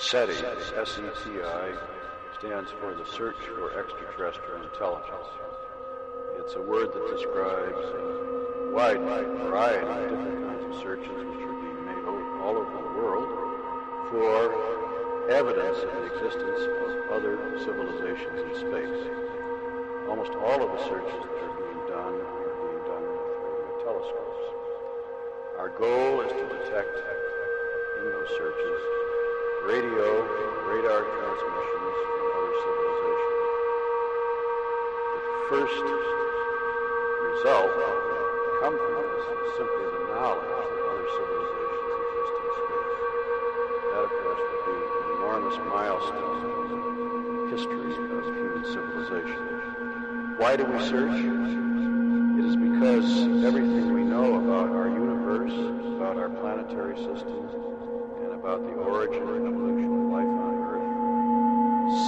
SETI, S-E-T-I, stands for the Search for Extraterrestrial Intelligence. It's a word that describes a wide variety of different kinds of searches which are being made all over the world for evidence of the existence of other civilizations in space. Almost all of the searches that are being done with radio telescopes. Our goal is to detect in those searches radio, radar transmissions from other civilizations. The first result that will come from this is simply the knowledge that other civilizations exist in space. That, of course, would be an enormous milestone in the history of human civilization. Why do we search? It is because everything we know about our universe, about our planetary system, and about the origin and evolution of life on Earth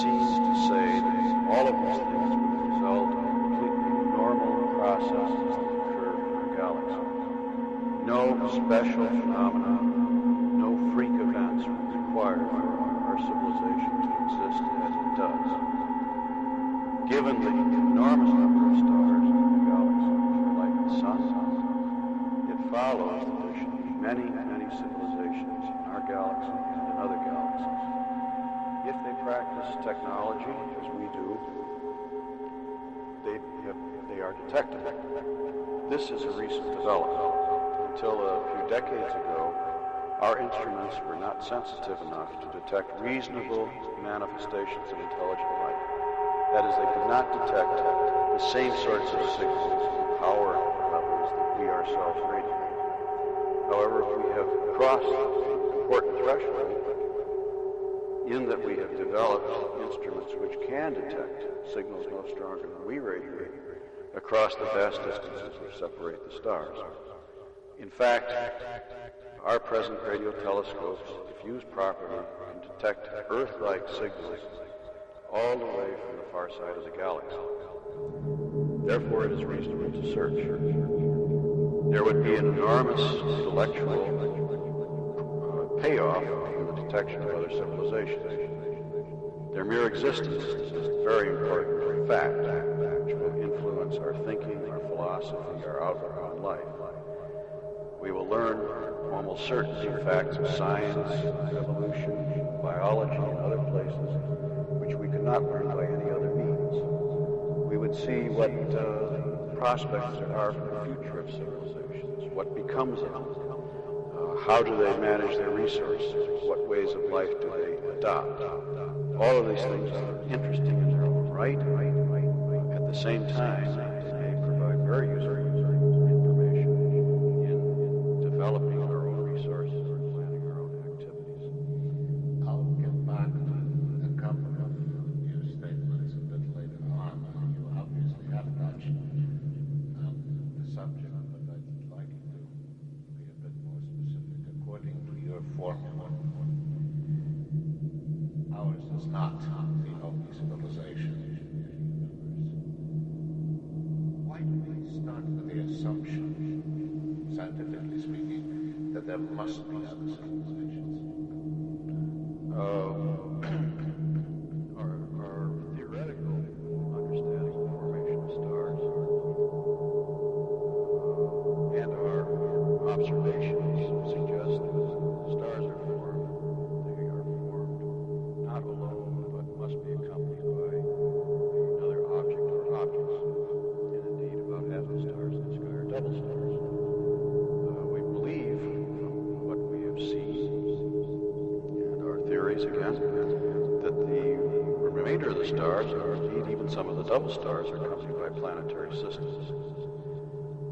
seems to say that all of these things would result in completely normal processes that occur in our galaxy. No special phenomena, no freak events are required for our civilization to exist as it does. Given the enormous number of stars in the galaxy, which are like the sun, it follows that there should be many, many civilizations in our galaxy and in other galaxies. If they practice technology, as we do, they are detectable. This is a recent development. Until a few decades ago, our instruments were not sensitive enough to detect reasonable manifestations of intelligent life. That is, they could not detect the same sorts of signals and power levels that we ourselves radiate. However, we have crossed an important threshold in that we have developed instruments which can detect signals no stronger than we radiate across the vast distances which separate the stars. In fact, our present radio telescopes, if used properly, can detect Earth-like signals all the way from the far side of the galaxy. Therefore, it is reasonable to search. There would be an enormous intellectual payoff in the detection of other civilizations. Their mere existence is a very important fact, which will influence our thinking, our philosophy, our outlook on life. We will learn almost certainly facts of science, evolution, biology, and other places which we could not learn by any other means. We would see what prospects there are for the future of civilizations, what becomes of them, how do they manage their resources, what ways of life do they adopt. All of these things are interesting in their own right. At the same time, they may provide very useful information in developing our own resources and planning our own activities. I'll get back to a couple of your statements a bit later on. You obviously have touched the subject, but I'd like you to be a bit more specific. According to your formula, ours is not the only civilization in the universe. Why do we start with the assumption, scientifically speaking, that there must be other civilizations? Our theoretical understanding of the formation of stars and our observations suggest that stars are formed. They are formed not alone, but must be accompanied by another object or objects. And indeed, about half the stars in the sky are double stars. We believe from what we have seen and our theories again that the remainder of the stars, or indeed even some of the double stars, are accompanied by planetary systems.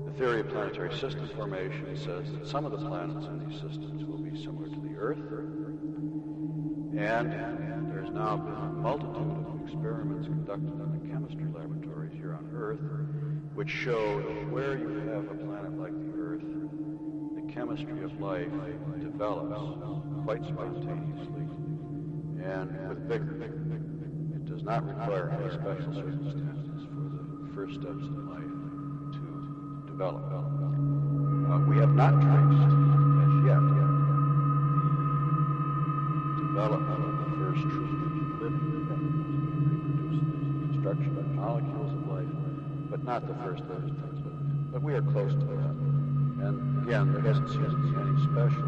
The theory of planetary system formation says that some of the planets in these systems will be similar to the Earth, and there's now been a multitude of experiments conducted in the chemistry laboratories here on Earth which show that where you have a planet like the Earth, the chemistry of life develops quite spontaneously and with vigor. It does not require any special circumstances for the first steps in life to develop. We have not traced as yet the development of living things. They produce the construction of molecules of life, but not the first living things. But we are close to that. And again, there doesn't seem to be any special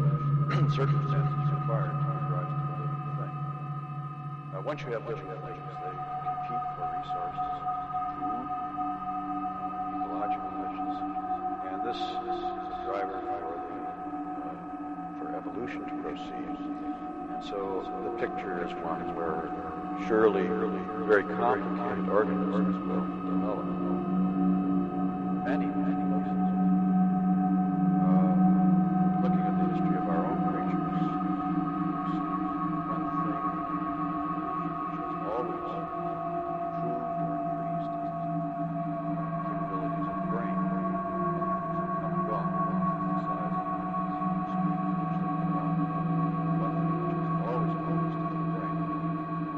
circumstances required to give rise to a living thing. Once you have living things, they compete for resources, food, ecological niches, and this is a driver for evolution to proceed. And so the picture is one where surely very complicated organisms will develop. Many places. Looking at the history of our own creatures, we see one thing which has always improved or increased is the capabilities of the brain. Other things have come and gone. The size of the speed with which they develop. One thing which has always increased is the brain.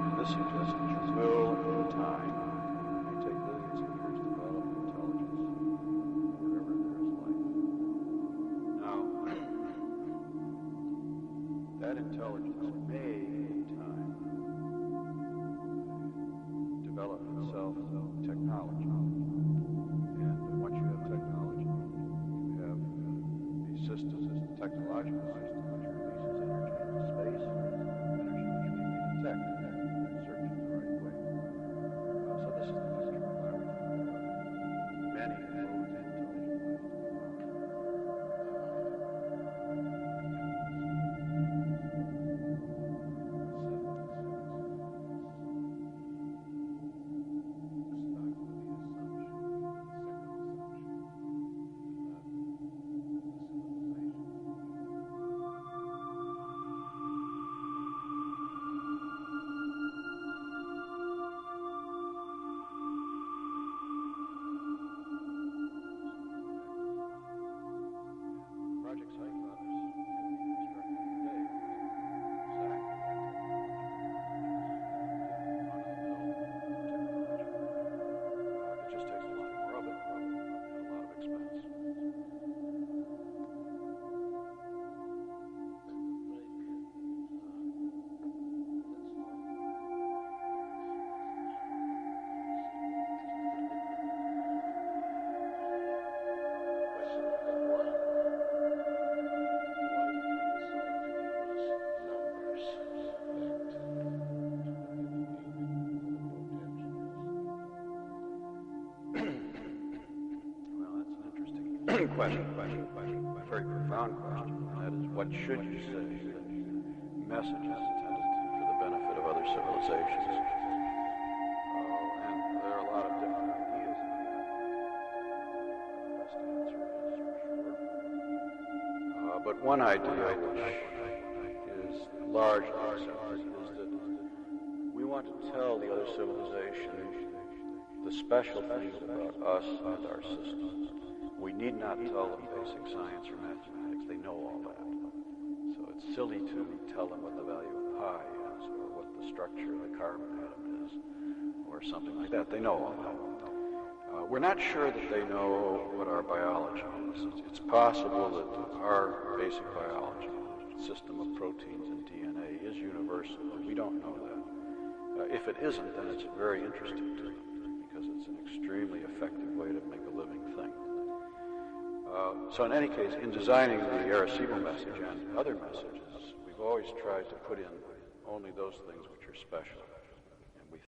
And this suggests that you will, in time, may take billions of years to develop intelligence. That intelligence may, in time, develop itself technology. And once you have technology, you have a system, a technological system, which releases energy into space, energy which we can detect and search in the right way. So this is the picture of how many modes of intelligent life to projects like others can be constructed today using exactly like technology. It just takes a lot more of it and a lot of expense. Question, very profound question, and that is, what should you say? Messages intended for the benefit of other civilizations. And there are a lot of different ideas in that. The best answer is for sure. But one idea which is largely accepted is that we want to tell the other civilization the special things about us and our systems. We need not tell them basic science or mathematics. They know all that. So it's silly to tell them what the value of pi is, or what the structure of the carbon atom is, or something like that. They know all that. We're not sure that they know what our biology is. It's possible that our basic biology, system of proteins and DNA, is universal, but we don't know that. If it isn't, then it's very interesting to them, because it's an extremely effective way to make a living thing. So in any case, in designing the Arecibo message and other messages, we've always tried to put in only those things which are special.